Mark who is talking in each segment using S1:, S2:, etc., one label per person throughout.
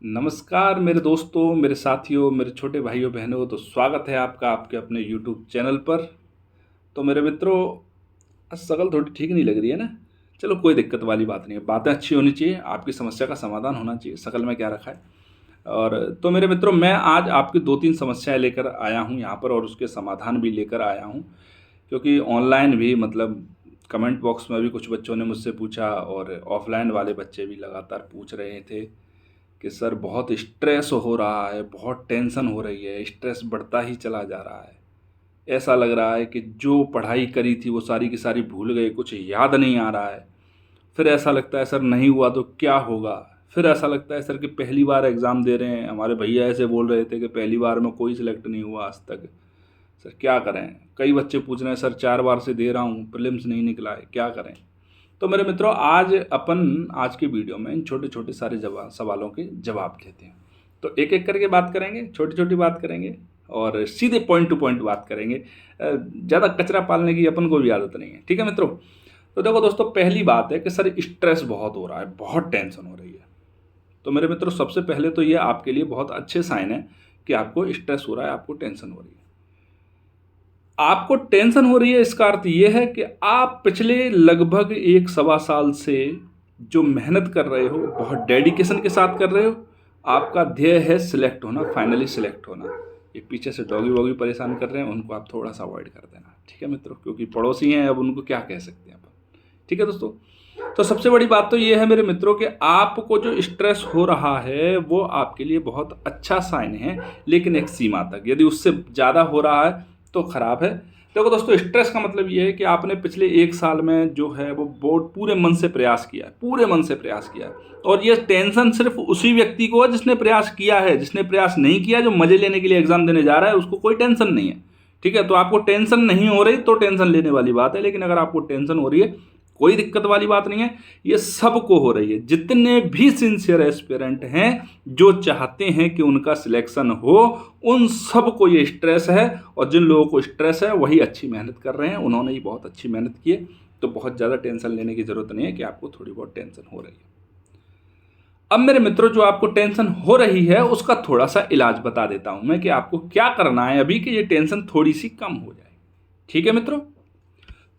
S1: नमस्कार मेरे दोस्तों, मेरे साथियों, मेरे छोटे भाइयों बहनों। तो स्वागत है आपका आपके अपने यूट्यूब चैनल पर। तो मेरे मित्रों, आज शक्ल थोड़ी ठीक नहीं लग रही है ना। चलो कोई दिक्कत वाली बात नहीं है, बातें अच्छी होनी चाहिए, आपकी समस्या का समाधान होना चाहिए, शक्ल में क्या रखा है। और तो मेरे मित्रों, मैं आज आपकी 2-3 समस्याएं लेकर आया हूँ यहाँ पर और उसके समाधान भी लेकर आया हूँ। क्योंकि ऑनलाइन भी मतलब कमेंट बॉक्स में भी कुछ बच्चों ने मुझसे पूछा और ऑफलाइन वाले बच्चे भी लगातार पूछ रहे थे कि सर बहुत स्ट्रेस हो रहा है, बहुत टेंशन हो रही है, स्ट्रेस बढ़ता ही चला जा रहा है। ऐसा लग रहा है कि जो पढ़ाई करी थी वो सारी की सारी भूल गए, कुछ याद नहीं आ रहा है। फिर ऐसा लगता है सर नहीं हुआ तो क्या होगा। फिर ऐसा लगता है सर कि पहली बार एग्ज़ाम दे रहे हैं, हमारे भैया ऐसे बोल रहे थे कि पहली बार में कोई सिलेक्ट नहीं हुआ आज तक। सर क्या करें। कई बच्चे पूछ रहे हैं सर 4 बार से दे रहा हूँ, प्रीलिम्स नहीं निकला है, क्या करें। तो मेरे मित्रों, आज की वीडियो में इन छोटे छोटे सारे सवालों के जवाब देते हैं। तो एक एक करके बात करेंगे, छोटी छोटी बात करेंगे और सीधे पॉइंट टू पॉइंट बात करेंगे। ज़्यादा कचरा पालने की अपन को भी आदत नहीं है, ठीक है मित्रों। तो देखो दोस्तों, पहली बात है कि सर स्ट्रेस बहुत हो रहा है, बहुत टेंशन हो रही है। तो मेरे मित्रों, सबसे पहले तो ये आपके लिए बहुत अच्छे साइन है कि आपको स्ट्रेस हो रहा है, आपको टेंशन हो रही है। आपको टेंशन हो रही है, इसका अर्थ ये है कि आप पिछले लगभग 1-1.25 साल से जो मेहनत कर रहे हो, बहुत डेडिकेशन के साथ कर रहे हो। आपका ध्येय है सिलेक्ट होना, फाइनली सिलेक्ट होना। ये पीछे से डॉगी वॉगी परेशान कर रहे हैं, उनको आप थोड़ा सा अवॉइड कर देना, ठीक है मित्रों, क्योंकि पड़ोसी हैं, अब उनको क्या कह सकते हैं अपन, ठीक है दोस्तों। तो सबसे बड़ी बात तो ये है मेरे मित्रों कि आपको जो स्ट्रेस हो रहा है वो आपके लिए बहुत अच्छा साइन है, लेकिन एक सीमा तक। यदि उससे ज़्यादा हो रहा है तो ख़राब है। देखो दोस्तों, स्ट्रेस का मतलब ये है कि आपने पिछले 1 साल में जो है वो बहुत पूरे मन से प्रयास किया है, पूरे मन से प्रयास किया है। और ये टेंशन सिर्फ उसी व्यक्ति को है जिसने प्रयास किया है। जिसने प्रयास नहीं किया, जो मज़े लेने के लिए एग्ज़ाम देने जा रहा है, उसको कोई टेंशन नहीं है, ठीक है। तो आपको टेंशन नहीं हो रही तो टेंशन लेने वाली बात है, लेकिन अगर आपको टेंशन हो रही है, कोई दिक्कत वाली बात नहीं है। ये सबको हो रही है, जितने भी सिंसियर एस्पिरेंट हैं जो चाहते हैं कि उनका सिलेक्शन हो, उन सबको ये स्ट्रेस है। और जिन लोगों को स्ट्रेस है वही अच्छी मेहनत कर रहे हैं, उन्होंने ही बहुत अच्छी मेहनत की है। तो बहुत ज़्यादा टेंशन लेने की ज़रूरत नहीं है कि आपको थोड़ी बहुत टेंशन हो रही है। अब मेरे मित्रों, जो आपको टेंशन हो रही है उसका थोड़ा सा इलाज बता देता हूं मैं कि आपको क्या करना है अभी कि ये टेंशन थोड़ी सी कम हो जाए, ठीक है मित्रों।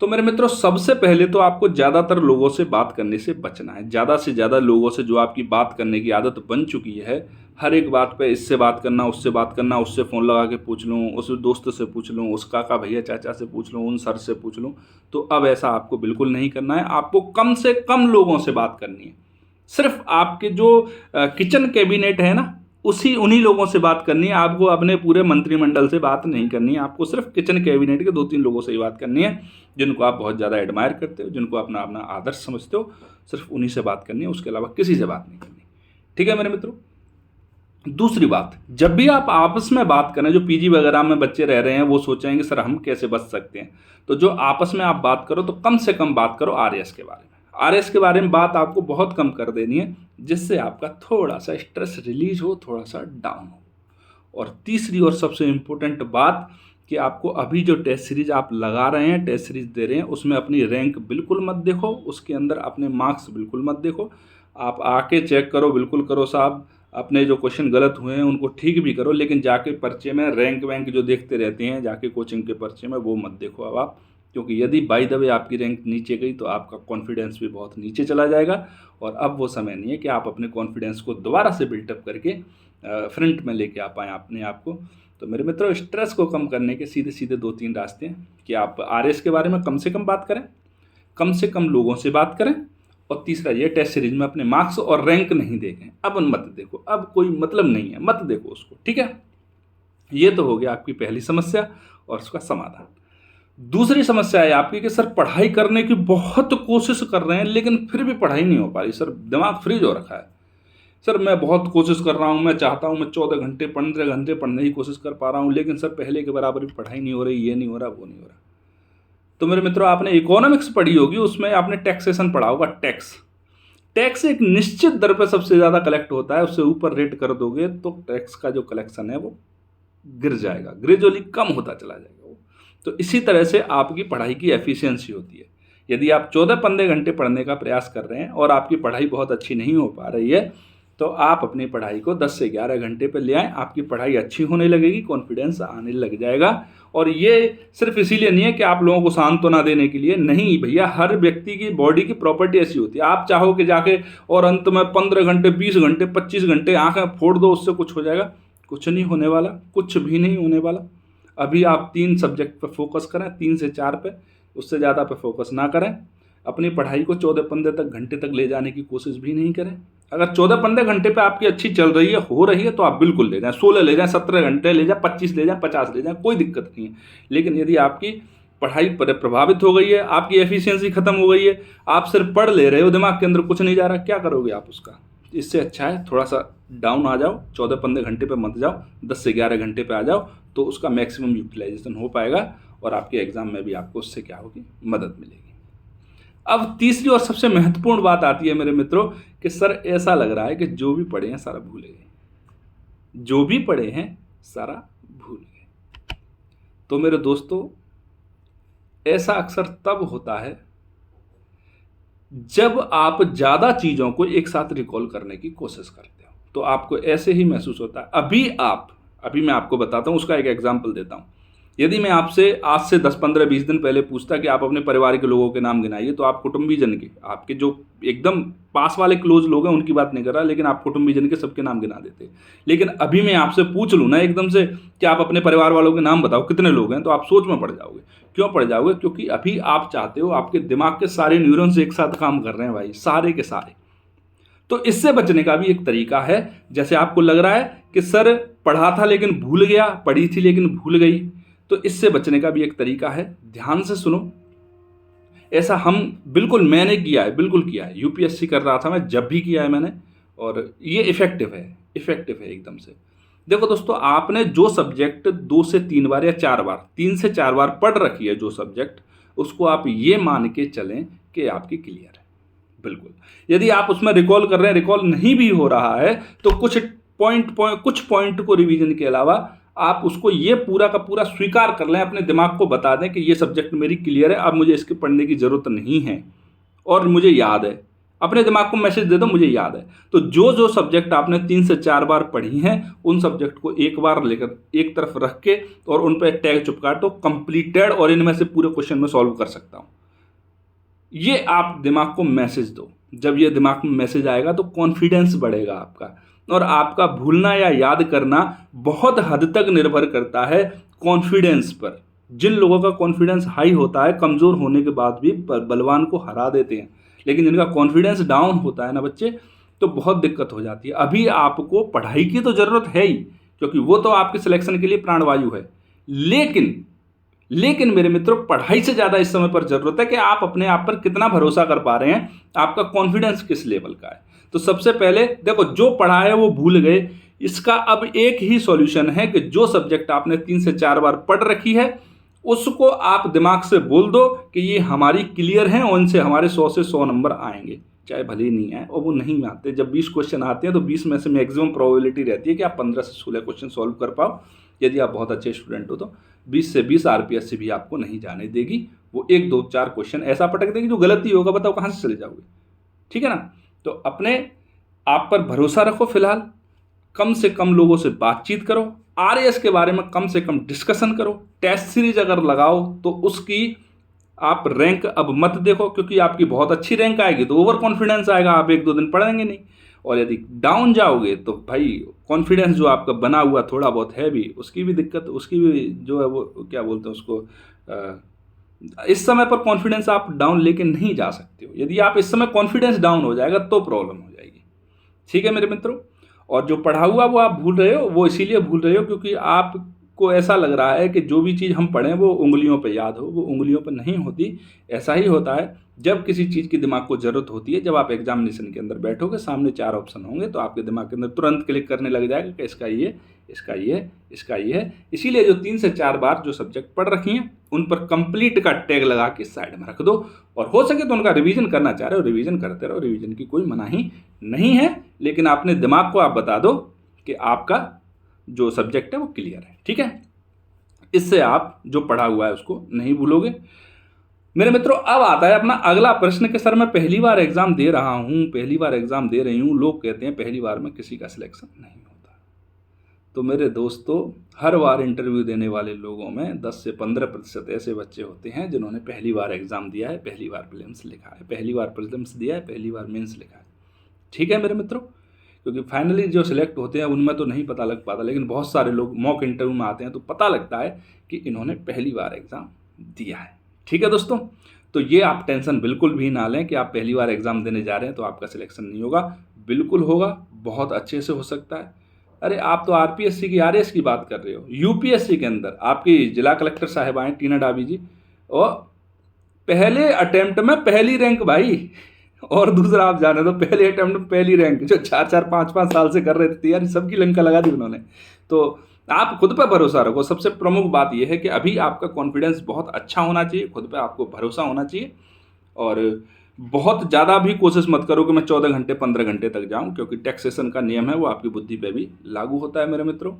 S1: तो मेरे मित्रों, सबसे पहले तो आपको ज़्यादातर लोगों से बात करने से बचना है। ज़्यादा से ज़्यादा लोगों से जो आपकी बात करने की आदत बन चुकी है, हर एक बात पे इससे बात करना, उससे बात करना, उससे फ़ोन लगा के पूछ लूँ, उस दोस्त से पूछ लूँ, उस काका भैया चाचा से पूछ लूँ, उन सर से पूछ लूँ। तो अब ऐसा आपको बिल्कुल नहीं करना है। आपको कम से कम लोगों से बात करनी है। सिर्फ आपके जो किचन कैबिनेट है ना, उन्हीं लोगों से बात करनी है। आपको अपने पूरे मंत्रिमंडल से बात नहीं करनी है। आपको सिर्फ किचन कैबिनेट के 2-3 लोगों से ही बात करनी है, जिनको आप बहुत ज़्यादा एडमायर करते हो, जिनको अपना अपना आदर्श समझते हो। सिर्फ उन्हीं से बात करनी है, उसके अलावा किसी से बात नहीं करनी, ठीक है मेरे मित्रों। दूसरी बात, जब भी आप आपस में बात करें, जो पीजी वगैरह में बच्चे रह रहे हैं वो सोचेंगे सर हम कैसे बच सकते हैं। तो जो आपस में आप बात करो तो कम से कम बात करो आरएस के बारे में। आरएस के बारे में बात आपको बहुत कम कर देनी है, जिससे आपका थोड़ा सा स्ट्रेस रिलीज हो, थोड़ा सा डाउन हो। और तीसरी और सबसे इम्पोर्टेंट बात कि आपको अभी जो टेस्ट सीरीज आप लगा रहे हैं, टेस्ट सीरीज दे रहे हैं, उसमें अपनी रैंक बिल्कुल मत देखो, उसके अंदर अपने मार्क्स बिल्कुल मत देखो। आप आके चेक करो, बिल्कुल करो साहब, अपने जो क्वेश्चन गलत हुए हैं उनको ठीक भी करो, लेकिन जाके पर्चे में रैंक वैंक जो देखते रहते हैं जाके कोचिंग के पर्चे में, वो मत देखो अब आप। क्योंकि यदि बाय द वे आपकी रैंक नीचे गई तो आपका कॉन्फिडेंस भी बहुत नीचे चला जाएगा। और अब वो समय नहीं है कि आप अपने कॉन्फिडेंस को दोबारा से बिल्टअप करके फ्रंट में लेके आ पाएँ अपने आप को। तो मेरे मित्रों, स्ट्रेस को कम करने के सीधे सीधे 2-3 रास्ते हैं कि आप आरएस के बारे में कम से कम बात करें, कम से कम लोगों से बात करें, और तीसरा ये टेस्ट सीरीज में अपने मार्क्स और रैंक नहीं देखें। अब मत देखो, अब कोई मतलब नहीं है, मत देखो उसको, ठीक है। ये तो हो गया आपकी पहली समस्या और उसका समाधान। दूसरी समस्या है आपकी कि सर पढ़ाई करने की बहुत कोशिश कर रहे हैं लेकिन फिर भी पढ़ाई नहीं हो पा रही। सर दिमाग फ्रीज हो रखा है। सर मैं बहुत कोशिश कर रहा हूँ, मैं चाहता हूँ मैं 14 घंटे 15 घंटे पढ़ने की कोशिश कर पा रहा हूँ, लेकिन सर पहले के बराबर भी पढ़ाई नहीं हो रही, ये नहीं हो रहा, वो नहीं हो रहा। तो मेरे मित्रों, आपने इकोनॉमिक्स पढ़ी होगी, उसमें आपने टैक्सेशन पढ़ा होगा। टैक्स टैक्स एक निश्चित दर पर सबसे ज़्यादा कलेक्ट होता है। उससे ऊपर रेट कर दोगे तो टैक्स का जो कलेक्शन है वो गिर जाएगा, ग्रेजुअली कम होता चला जाएगा वो। तो इसी तरह से आपकी पढ़ाई की एफिशिएंसी होती है। यदि आप 14-15 घंटे पढ़ने का प्रयास कर रहे हैं और आपकी पढ़ाई बहुत अच्छी नहीं हो पा रही है, तो आप अपनी पढ़ाई को 10 से 11 घंटे पे ले आएँ, आपकी पढ़ाई अच्छी होने लगेगी, कॉन्फिडेंस आने लग जाएगा। और ये सिर्फ इसीलिए नहीं है कि आप लोगों को सांत्वना देने के लिए, नहीं भैया, हर व्यक्ति की बॉडी की प्रॉपर्टी ऐसी होती है। आप चाहो कि जाके और अंत में 15 घंटे, 20 घंटे, 25 घंटे आंखें फोड़ दो, उससे कुछ हो जाएगा? कुछ नहीं होने वाला, कुछ भी नहीं होने वाला। अभी आप 3 सब्जेक्ट पे फोकस करें, 3 से 4 पे, उससे ज़्यादा पे फोकस ना करें। अपनी पढ़ाई को 14-15 घंटे तक ले जाने की कोशिश भी नहीं करें। अगर 14-15 घंटे पे आपकी अच्छी चल रही है, हो रही है, तो आप बिल्कुल ले जाएं, 16 ले जाएं, 17 घंटे ले जाएं, 25 ले जाएं, 50 ले जाएं, कोई दिक्कत नहीं है। लेकिन यदि आपकी पढ़ाई प्रभावित हो गई है, आपकी एफिशिएंसी खत्म हो गई है, आप सिर्फ पढ़ ले रहे हो, दिमाग के अंदर कुछ नहीं जा रहा, क्या करोगे आप उसका? इससे अच्छा है थोड़ा सा डाउन आ जाओ, 14-15 घंटे पे मत जाओ, 10 से 11 घंटे पे आ जाओ, तो उसका मैक्सिमम यूटिलाइजेशन हो पाएगा और आपके एग्जाम में भी आपको उससे क्या होगी, मदद मिलेगी। अब तीसरी और सबसे महत्वपूर्ण बात आती है मेरे मित्रों कि सर ऐसा लग रहा है कि जो भी पढ़े हैं सारा भूल गए, जो भी पढ़े हैं सारा भूल गए। तो मेरे दोस्तों, ऐसा अक्सर तब होता है जब आप ज़्यादा चीज़ों को एक साथ रिकॉल करने की कोशिश करते हो, तो आपको ऐसे ही महसूस होता है। अभी मैं आपको बताता हूँ, उसका एक एग्जाम्पल देता हूँ। यदि मैं आपसे आज से 10, 15, 20 दिन पहले पूछता कि आप अपने परिवार के लोगों के नाम गिनाइए, तो आप कुटुंबीजन के, आपके जो एकदम पास वाले क्लोज लोग हैं उनकी बात नहीं कर रहा, लेकिन आप कुटुंबीजन के सबके नाम गिना देते। लेकिन अभी मैं आपसे पूछ लूँ ना एकदम से कि आप अपने परिवार वालों के नाम बताओ कितने लोग हैं, तो आप सोच में पड़ जाओगे। क्यों पड़ जाओगे? क्योंकि अभी आप चाहते हो, आपके दिमाग के सारे न्यूरॉन्स एक साथ काम कर रहे हैं भाई, सारे के सारे। तो इससे बचने का भी एक तरीका है। जैसे आपको लग रहा है कि सर पढ़ा था लेकिन भूल गया, पढ़ी थी लेकिन भूल गई, तो इससे बचने का भी एक तरीका है। ध्यान से सुनो, ऐसा मैंने किया है, बिल्कुल किया है। यूपीएससी कर रहा था मैं, जब भी किया है मैंने, और ये इफेक्टिव है एकदम से। देखो दोस्तों, आपने जो सब्जेक्ट 2 से 3 बार या 4 बार, 3 से 4 बार पढ़ रखी है जो सब्जेक्ट, उसको आप ये मान के चलें कि आपकी क्लियर है, बिल्कुल। यदि आप उसमें रिकॉल कर रहे हैं, रिकॉल नहीं भी हो रहा है, तो कुछ पॉइंट को रिवीजन के अलावा आप उसको ये पूरा का पूरा स्वीकार कर लें, अपने दिमाग को बता दें कि ये सब्जेक्ट मेरी क्लियर है, अब मुझे इसके पढ़ने की ज़रूरत नहीं है और मुझे याद है। अपने दिमाग को मैसेज दे दो, मुझे याद है। तो जो सब्जेक्ट आपने 3 से 4 बार पढ़ी हैं, उन सब्जेक्ट को एक बार लेकर एक तरफ रख के और उन पर टैग चिपका दो कंप्लीटेड, और इनमें से पूरे क्वेश्चन में सॉल्व कर सकता हूँ। ये आप दिमाग को मैसेज दो। जब ये दिमाग में मैसेज आएगा तो कॉन्फिडेंस बढ़ेगा आपका, और आपका भूलना या याद करना बहुत हद तक निर्भर करता है कॉन्फिडेंस पर। जिन लोगों का कॉन्फिडेंस हाई होता है, कमज़ोर होने के बाद भी बलवान को हरा देते हैं। लेकिन जिनका कॉन्फिडेंस डाउन होता है ना बच्चे, तो बहुत दिक्कत हो जाती है। अभी आपको पढ़ाई की तो ज़रूरत है ही, क्योंकि वो तो आपके सिलेक्शन के लिए प्राणवायु है। लेकिन मेरे मित्रों, पढ़ाई से ज़्यादा इस समय पर ज़रूरत है कि आप अपने आप पर कितना भरोसा कर पा रहे हैं, आपका कॉन्फिडेंस किस लेवल का है। तो सबसे पहले देखो, जो पढ़ा है वो भूल गए, इसका अब एक ही सॉल्यूशन है कि जो सब्जेक्ट आपने 3 से 4 बार पढ़ रखी है, उसको आप दिमाग से बोल दो कि ये हमारी क्लियर है और इनसे हमारे 100 से 100 नंबर आएंगे, चाहे भले ही नहीं आए। और वो नहीं आते, जब 20 क्वेश्चन आते हैं तो 20 में से मैक्सिमम प्रोबेबिलिटी रहती है कि आप 15 से 16 क्वेश्चन सॉल्व कर पाओ। यदि आप बहुत अच्छे स्टूडेंट हो तो 20 से 20 आरपीएस से भी आपको नहीं जाने देगी। वो 1, 2, 4 क्वेश्चन ऐसा पटक देगी जो गलती होगा, बताओ कहाँ से चले जाओगे? ठीक है ना? तो अपने आप पर भरोसा रखो। फिलहाल कम से कम लोगों से बातचीत करो, आरएएस के बारे में कम से कम डिस्कशन करो। टेस्ट सीरीज अगर लगाओ तो उसकी आप रैंक अब मत देखो, क्योंकि आपकी बहुत अच्छी रैंक आएगी तो ओवर कॉन्फिडेंस आएगा, आप 1-2 दिन पढ़ेंगे नहीं। और यदि डाउन जाओगे तो भाई कॉन्फिडेंस जो आपका बना हुआ थोड़ा बहुत है भी, उसकी भी दिक्कत, उसकी भी जो है वो क्या बोलते हैं उसको, इस समय पर कॉन्फिडेंस आप डाउन लेके नहीं जा सकते हो। यदि आप इस समय कॉन्फिडेंस डाउन हो जाएगा तो प्रॉब्लम हो जाएगी। ठीक है मेरे मित्रों? और जो पढ़ा हुआ वो आप भूल रहे हो, वो इसीलिए भूल रहे हो क्योंकि आपको ऐसा लग रहा है कि जो भी चीज़ हम पढ़ें वो उंगलियों पे याद हो, वो उंगलियों पे नहीं होती। ऐसा ही होता है जब किसी चीज़ की दिमाग को ज़रूरत होती है। जब आप एग्जामिनेशन के अंदर बैठोगे, सामने 4 ऑप्शन होंगे, तो आपके दिमाग के अंदर तुरंत क्लिक करने लग जाएगा कि इसका ये, इसका ये, इसका ये है। इसीलिए जो 3 से 4 बार जो सब्जेक्ट पढ़ रखी हैं, उन पर कंप्लीट का टैग लगा के साइड में रख दो, और हो सके तो उनका रिवीजन करना चाह रहे हो रिवीजन करते रहो, रिवीजन की कोई मनाही नहीं है। लेकिन अपने दिमाग को आप बता दो कि आपका जो सब्जेक्ट है वो क्लियर है। ठीक है? इससे आप जो पढ़ा हुआ है उसको नहीं भूलोगे। मेरे मित्रों, अब आता है अपना अगला प्रश्न कि सर मैं पहली बार एग्ज़ाम दे रहा हूँ, पहली बार एग्ज़ाम दे रही हूँ, लोग कहते हैं पहली बार में किसी का सिलेक्शन नहीं होता। तो मेरे दोस्तों, हर बार इंटरव्यू देने वाले लोगों में 10 से 15% ऐसे बच्चे होते हैं जिन्होंने पहली बार एग्ज़ाम दिया है, पहली बार प्रीलिम्स लिखा है, पहली बार प्रीलिम्स दिया है, पहली बार मेंस लिखा है। ठीक है मेरे मित्रों, क्योंकि फाइनली जो सिलेक्ट होते हैं उनमें तो नहीं पता लग पाता, लेकिन बहुत सारे लोग मॉक इंटरव्यू में आते हैं तो पता लगता है कि इन्होंने पहली बार एग्ज़ाम दिया है। ठीक है दोस्तों, तो ये आप टेंशन बिल्कुल भी ना लें कि आप पहली बार एग्ज़ाम देने जा रहे हैं तो आपका सिलेक्शन नहीं होगा। बिल्कुल होगा, बहुत अच्छे से हो सकता है। अरे आप तो आरपीएससी की, आरएएस की बात कर रहे हो, यूपीएससी के अंदर आपकी जिला कलेक्टर साहिबा हैं टीना डाबी जी, और पहले अटेम्प्ट में पहली रैंक भाई। और दूसरा आप जाने दो, पहले अटेम्प्ट में पहली रैंक, जो 4-4 5-5 साल से कर रहे थे तैयारी, सबकी लंका लगा दी उन्होंने। तो आप खुद पर भरोसा रखो। सबसे प्रमुख बात यह है कि अभी आपका कॉन्फिडेंस बहुत अच्छा होना चाहिए, खुद पे आपको भरोसा होना चाहिए, और बहुत ज़्यादा भी कोशिश मत करो कि मैं 14 घंटे 15 घंटे तक जाऊं, क्योंकि टैक्सेशन का नियम है वो आपकी बुद्धि पे भी लागू होता है मेरे मित्रों।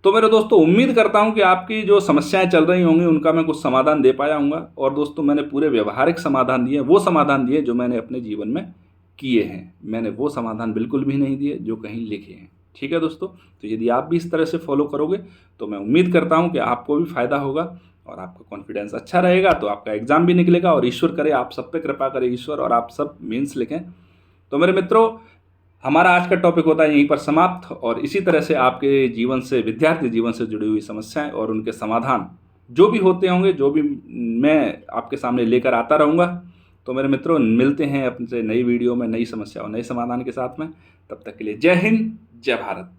S1: तो मेरे दोस्तों, उम्मीद करता हूं कि आपकी जो समस्याएं चल रही होंगी उनका मैं कुछ समाधान दे पाया हूँगा। और दोस्तों, मैंने पूरे व्यवहारिक समाधान दिए, वो समाधान दिए जो मैंने अपने जीवन में किए हैं। मैंने वो समाधान बिल्कुल भी नहीं दिए जो कहीं लिखे हैं। ठीक है दोस्तों, तो यदि आप भी इस तरह से फॉलो करोगे तो मैं उम्मीद करता हूँ कि आपको भी फायदा होगा और आपका कॉन्फिडेंस अच्छा रहेगा, तो आपका एग्जाम भी निकलेगा। और ईश्वर करे आप सब पे कृपा करे ईश्वर, और आप सब मेंस लिखें। तो मेरे मित्रों, हमारा आज का टॉपिक होता है यहीं पर समाप्त, और इसी तरह से आपके जीवन से, विद्यार्थी जीवन से जुड़ी हुई समस्याएं और उनके समाधान जो भी होते होंगे, जो भी मैं आपके सामने लेकर आता रहूँगा। तो मेरे मित्रों, मिलते हैं अपने नई वीडियो में, नई समस्या और नए समाधान के साथ में। तब तक के लिए जय हिंद, जय भारत।